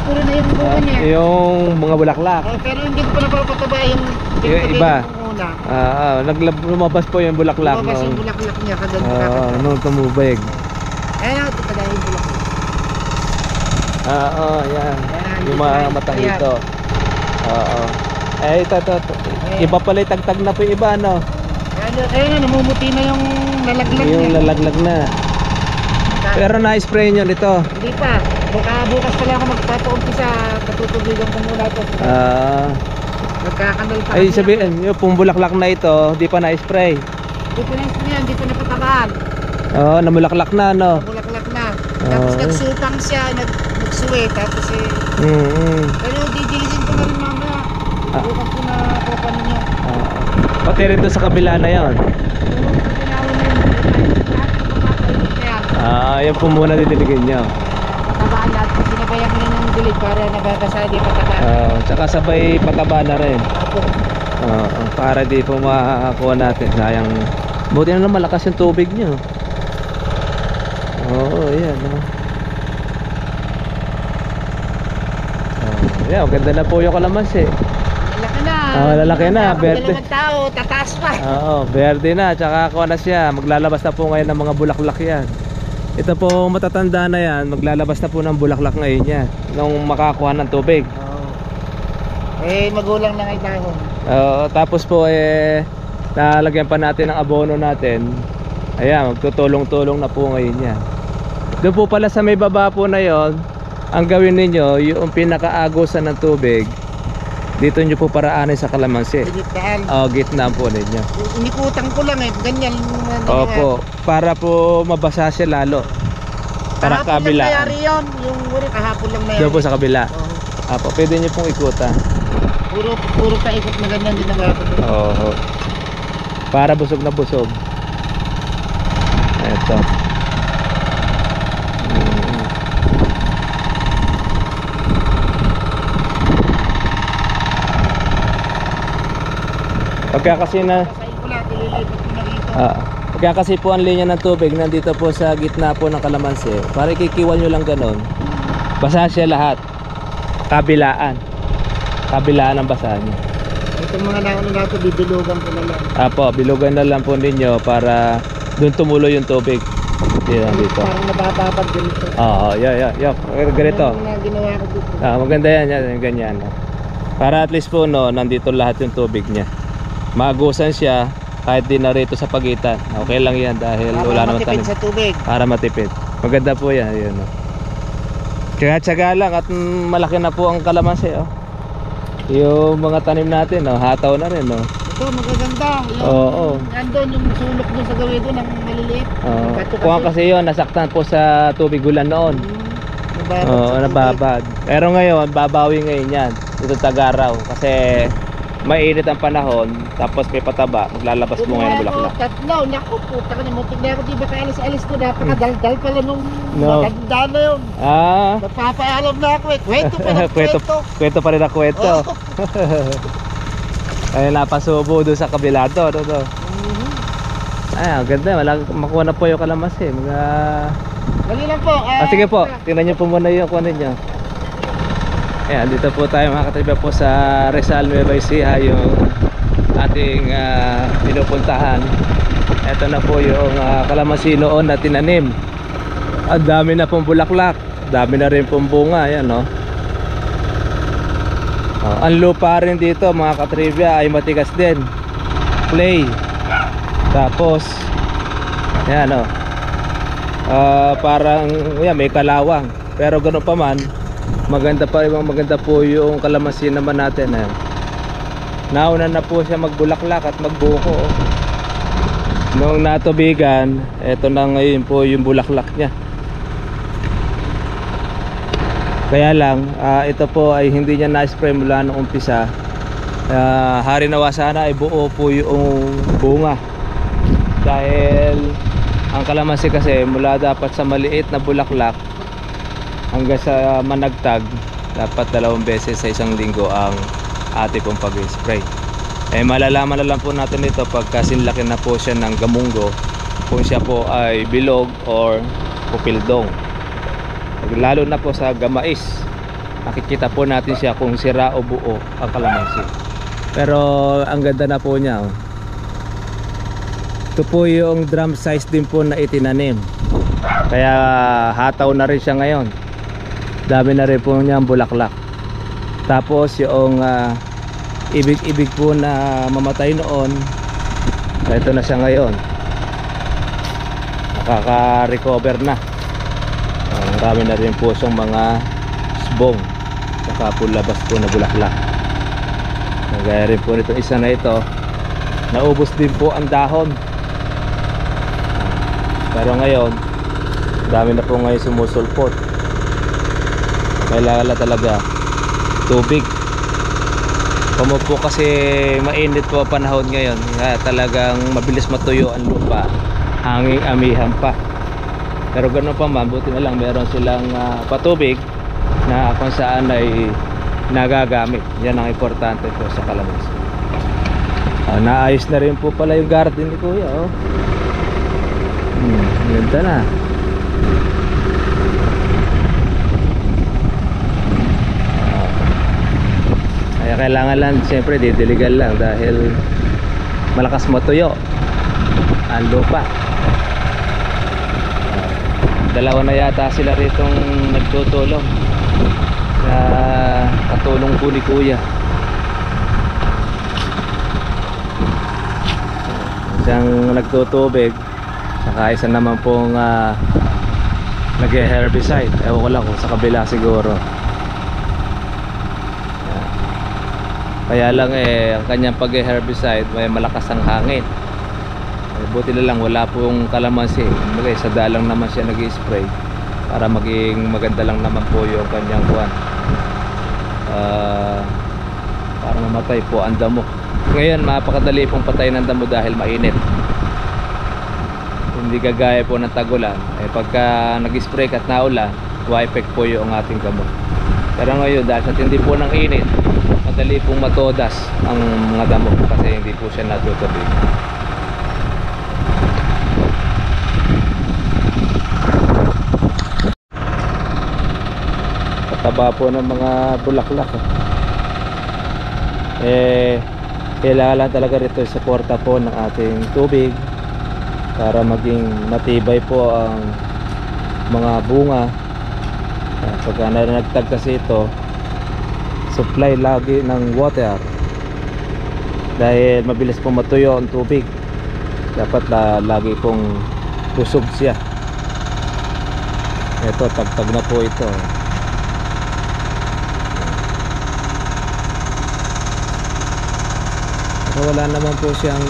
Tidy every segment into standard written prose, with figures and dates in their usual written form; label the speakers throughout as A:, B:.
A: puro na yung bunga niya.
B: Yung mga bulaklak.
A: Pero hindi ko pa napapataba yung
B: iba.
A: Una.
B: Lumabas po yung bulaklak.
A: Lumabas yung bulaklak niya kaganda.
B: Nung tumubig.
A: Ayan, ito pala yung bulaklak.
B: Yan. Yung mga matang ito. Ito. Iba pala yung tagtag na po yung iba, no?
A: Ayun, namumuti na yung lalaglag niya.
B: Yung lalaglag na. Pero na-spray nyo nito?
A: Hindi pa. Bukas pala ako magpapaumpisa. Patutubigan ko muna ito. Nagkakanal pa.
B: Ay sabihin, yung pong bulaklak na ito, di pa na-spray?
A: Hindi pa na-spray yan, hindi pa napatabaan.
B: Namulaklak na, no?
A: Namulaklak na. Tapos nagsupang siya, nagsuwe. Tapos pero didilisin ko na rin mamaya. Bukas ko na kupan niya.
B: Pati rin doon sa kabila na yun? Yan po muna didiligin nyo.
A: Patabaan lahat. Sinabayan ko na ng dilig para nababasa di patabaan.
B: Tsaka sabay pataba na rin. Para di po makakuha natin. Sayang. Buti na lang malakas yung tubig nyo. Yan. Yan, ganda na po yung kalamansi.
A: Lalaki na.
B: Lalaki na. Berde.
A: Dalawang tao, tataas pa.
B: Berde na. Tsaka kuha na siya. Maglalabas na po ngayon ng mga bulaklak yan. Ito po matatanda na yan. Maglalabas na po ng bulaklak ngayon yan. Nung makakuha ng tubig.
A: Magulang na ngayon dahon.
B: Tapos po lalagyan pa natin ng abono natin. Ayan, magtutulong-tulong na po ngayon yan. Doon po pala sa may baba po na yon, ang gawin ninyo, yung pinakaagusan ng tubig, dito nyo po paraanin sa kalamansi. Gitnaan po ninyo.
A: Inikutang ko lang ganyan.
B: Opo, para po mabasa siya lalo. Para kabila.
A: Kahapon lang nangyari yun. Yung kahapon lang nangyari.
B: Doon po sa kabila. Opo, pwede nyo pong ikutan.
A: Puro paikot na ganyan din nagkakot.
B: Para busog na busog. Ito. Pagka kasi po ang linya ng tubig nandito po sa gitna po ng kalamansi, para ikikiwan nyo lang ganon, basa siya lahat. Kabilaan ang basa niya.
A: Itong mga nauna natin bibilugan ko na lang.
B: Bilugan na lang po ninyo para doon tumulo yung tubig. Dito.
A: Parang nabababag ganito.
B: Ganito.
A: Ginawa ko dito.
B: Maganda yan, ganyan. Para at least po nandito lahat yung tubig niya. Maagusan siya kahit di narito sa pagitan. Okay lang yan dahil wala naman tanim.
A: Sa tubig.
B: Para matipid. Maganda po yan. Tsaga lang at malaki na po ang kalamansi. Yung mga tanim natin, hataw na rin.
A: Ito magaganda. Andun yung sulok doon sa gawin doon ang maliliit.
B: Kung kasi yun, nasaktan po sa tubig ulan noon. Nababad. Pero ngayon, babawi ngayon yan. Ito Tagaraw. Kasi mainit ang panahon, tapos may pataba, maglalabas po ngayon ng bulaklak.
A: Tatlo, naku, puta ka na, mutik na ako, di ba kaalis-alis ko, napakadaldal pala nung maganda na yun. Napapaalam na ako kwento pa ng kwento.
B: Kwento pa rin ang kwento. Ay, napasubo doon sa kabila doon. Ang ganda, makuha na po yung kalamansi.
A: Dali lang po.
B: Sige po, tingnan nyo po muna yung kuha ninyo. Ayan, dito po tayo mga katriba po sa Rizal Nueva Ecija, yung ating pinupuntahan. Ito na po yung kalamansi noon na tinanim. Ang dami na pong bulaklak, dami na rin pong bunga. Ayan, ang lupa rin dito mga katribya ay matigas din, clay. Tapos ayan, parang may kalawang, pero ganoon pa man, maganda po yung kalamansi naman natin. Nauna na po siya magbulaklak at magbuko. Noong natubigan, eto na ngayon po yung bulaklak niya. Kaya lang ito po ay hindi niya na-spray mula noong umpisa. Hari nawa sana ay buo po yung bunga, dahil ang kalamansi kasi mula dapat sa maliit na bulaklak hanggang sa managtag, dapat 2 beses sa isang linggo ang ate pong pag-spray. Malalaman na lang po natin ito pagka sinlaki na po siya ng gamunggo, kung siya po ay bilog or pupildong. Lalo na po sa gamais, makikita po natin siya kung sira o buo ang kalamansi. Pero ang ganda na po niya, oh. Ito po yung drum size din po na itinanim, kaya hataw na rin siya ngayon. Dami na rin po niya ang bulaklak. Tapos yung ibig po na mamatay noon, ito na siya ngayon, nakaka-recover na. Marami na rin po siyang mga sbong, saka po labas po na bulaklak. Kagaya rin po nitong isa na ito, naubos din po ang dahon. Pero ngayon, dami na po ngayon sumusulpot. Kailangan talaga tubig. Pumupo kasi mainit po panahon ngayon, kaya talagang mabilis matuyo ang lupa, hanging amihan pa. Pero ganoon pa man, buti na lang meron silang patubig na kung saan ay nagagamit. Yan ang importante po sa kalamansi. Naayos na rin po pala yung garden ni Kuya, oh. Ganda na. Kaya kailangan lang siyempre didiligan lang dahil malakas matuyo ang lupa. Dalawa na yata sila ritong nagtutulong sa katulong po ni Kuya. Isang nagtutubig, saka isa naman pong nag-herbicide. Ewan ko lang kung sa kabila siguro. Kaya lang ang kanyang pag-herbicide may malakas ang hangin. Buti na lang wala pong kalamansi. Sa dalang naman siya nag-spray para maging maganda lang naman po yung kanyang buwan. Para mamatay po ang damo. Ngayon mapakadali pong patay ng damo dahil mainit. Hindi kagaya po ng tagulan. Pagka nag-spray at naulan, wa-effect po yung ating gamot. Pero ngayon dahil sa tindi po ng init, madali pong matodas ang mga damo kasi hindi po siya natutubig. Pataba po ng mga bulaklak, kailangan lang talaga rito suporta po ng ating tubig para maging matibay po ang mga bunga. Pagka nagtag kasi ito, supply lagi ng water dahil mabilis pong matuyo ang tubig. Dapat lagi pong busog siya. Ito, tagtag na po ito. So, wala naman po siyang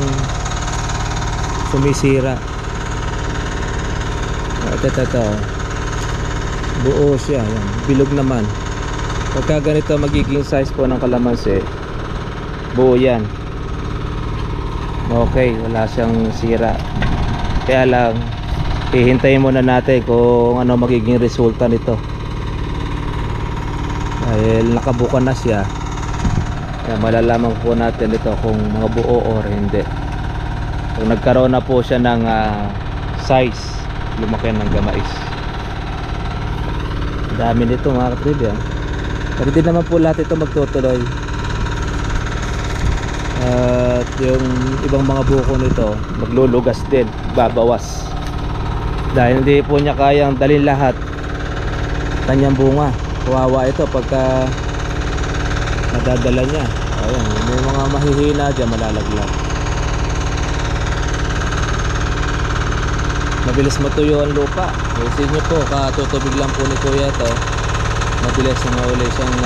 B: sumisira. Ito. Buo siya. Yan. Bilog naman. Pagka ganito magiging size po ng kalamansi, buo yan. Okay, wala siyang sira. Kaya lang, hihintayin muna natin kung ano magiging resulta nito. Dahil nakabuka na siya. Kaya malalaman po natin ito kung mga buo or hindi. Kung nagkaroon na po siya ng size, lumaki ng gamais. Dami nito mga katribya. Pero di naman po lahat ito magtutuloy. At yung ibang mga buko nito maglulugas din, babawas. Dahil hindi po niya kayang dalhin lahat kanyang bunga. Kawawa ito pagka nadadala niya. Ayan, may mga mahihina dyan, malalaglag. Mabilis matuyo ang lupa. Isin nyo po, katutubig lang po ni Kuya ito. Mabilis na uli siyang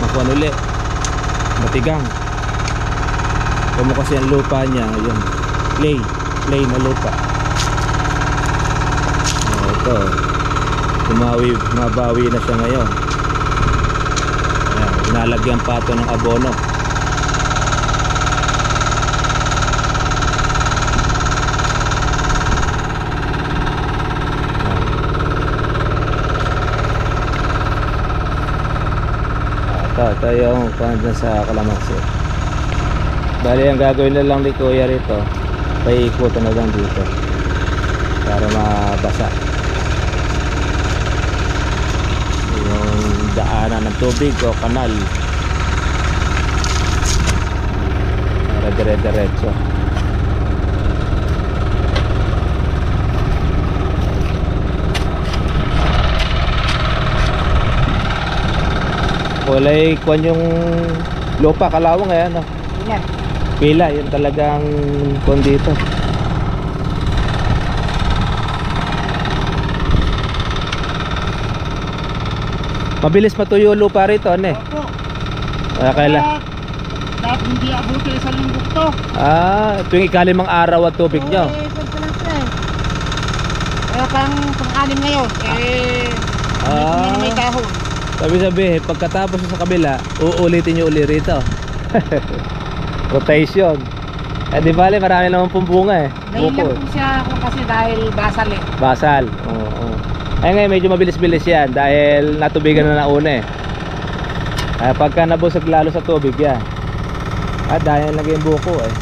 B: makuha uli, matigang. Kung kasi ang lupa niya, yun, clay na lupa. Ito, mabawi na siya ngayon. Ayan, inalagyan pa ito ng abono. Ito yung panda sa kalamansi. Bali ang gagawin na lang ni Kuya rito, paikutan na lang dito para mabasa yung ng tubig o kanal para dire-diretso. Kulay kwan yung lupa, kalawang eh, ano?
A: Ilan?
B: Pila, yun talagang kwan dito. Mabilis matuyo lupa rito, ano eh?
A: Opo.
B: Kaya
A: Dapat hindi abuti sa linggo to.
B: tuwing ikalimang araw at tubig nyo.
A: Saan pa lang siya eh. Kaya pang-anim ngayon. Hindi na may dahon.
B: Sabi, pagkatapos sa kabila, uulitin nyo uli rito. Rotation. Di bale, marami naman pong bunga eh.
A: Dahil lang po siya kung kasi dahil basal eh.
B: Basal. Oo. Ngayon medyo mabilis-bilis yan dahil natubigan na nauna eh. Pagka nabusog lalo sa tubig yan. Dahil naging buko eh.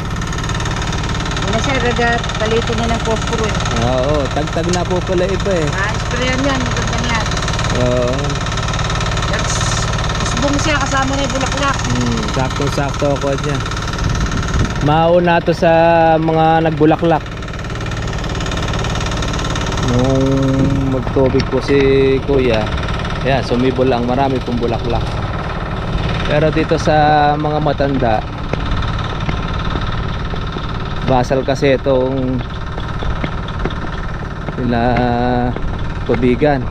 A: Una siya, talito niya ng posporo eh.
B: Oo, tagtag na po pala ito eh.
A: Sprayan yan, maganda yan.
B: Oo.
A: Usbong siya kasama na yung bulaklak.
B: Saktong-sakto ako niya. Mauna to sa mga nagbulaklak. Nung magtubig po si kuya, yan, sumibol lang, marami pong bulaklak. Pero dito sa mga matanda, basal kasi itong nila tubigan.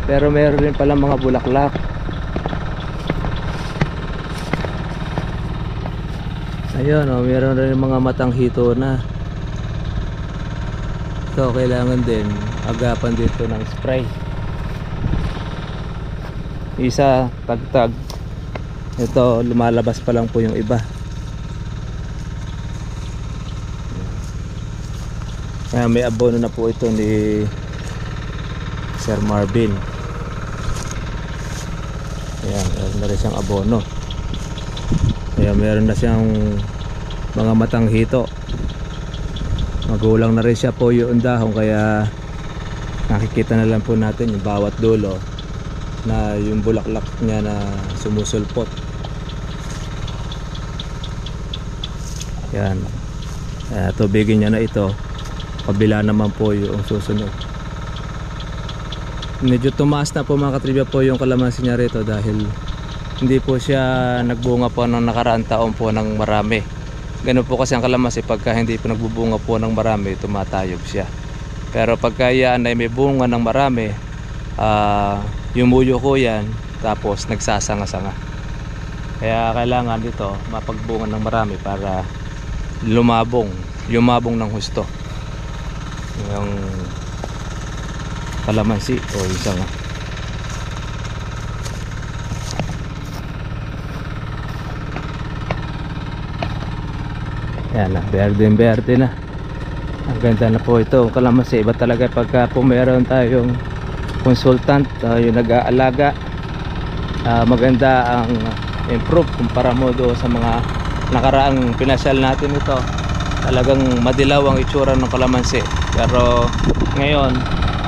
B: Pero meron rin pala mga bulaklak. Ayun, meron rin mga matang hito na. Ito kailangan din agapan dito ng spray. Isa tagtag. Ito lumalabas pa lang po yung iba. May abono na po ito ni Sir Marvin. Ayan, meron na rin siyang abono. Ayan, meron na siyang mga matang hito. Magulang na rin siya po yung dahon, kaya nakikita na lang po natin yung bawat dulo na yung bulaklak niya na sumusulpot. Yan. Tubigin niya na ito. Kabila naman po yung susunod. Medyo tumaas na po mga katribya po yung kalamansi niya rito dahil hindi po siya nagbunga po ng nakaraang taon po ng marami. Ganun po kasi ang kalamansi, pagka hindi po nagbubunga po ng marami, tumatayog siya. Pero pagka yan ay may bunga ng marami, yumuyo ko yan, tapos nagsasanga-sanga. Kaya kailangan dito mapagbunga ng marami para yumabong ng husto yung kalamansi o yung sanga. Yan na, berde na. Ang ganda na po ito kalamansi. Iba talaga pagka po meron tayong consultant, yung nag-aalaga, maganda ang improve kumpara mo doon sa mga nakaraang pinasyal natin. Ito talagang madilaw ang itsura ng kalamansi, pero ngayon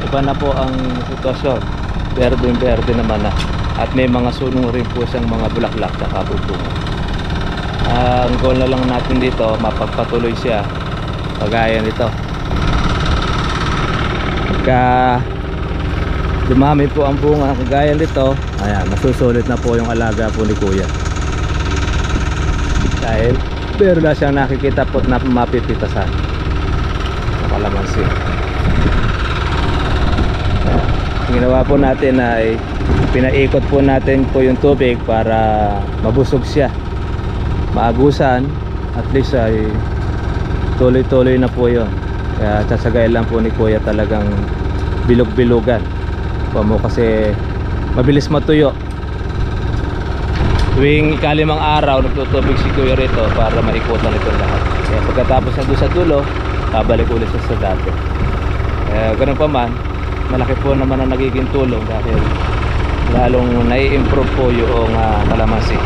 B: iba na po ang sitwasyon. Berde naman na, at may mga sunong rin po siyang mga bulaklak sa kabubunga. Ang goal na lang natin dito, mapagpatuloy siya kagaya nito. Pagka dumami po ang bunga kagaya nito, ayan, masusulit na po yung alaga po ni kuya, dahil pero na siyang nakikita po na mapipitasan sa kalamansi. Ang ginawa po natin ay pinaikot po natin po yung tubig para mabusog siya, maagusan, at least ay tuloy-tuloy na po yun. Kaya sasagay lang po ni kuya talagang bilog-bilugan mo, kasi mabilis matuyo. Tuwing ikalimang araw nagtutubig si kuya rito para maikutan ito lahat. Kaya pagkatapos na doon sa dulo, babalik ulit siya sa dati. Kaya ganun pa man, malaki po naman ang nagiging tulong dahil lalong nai-improve po yung kalamansi.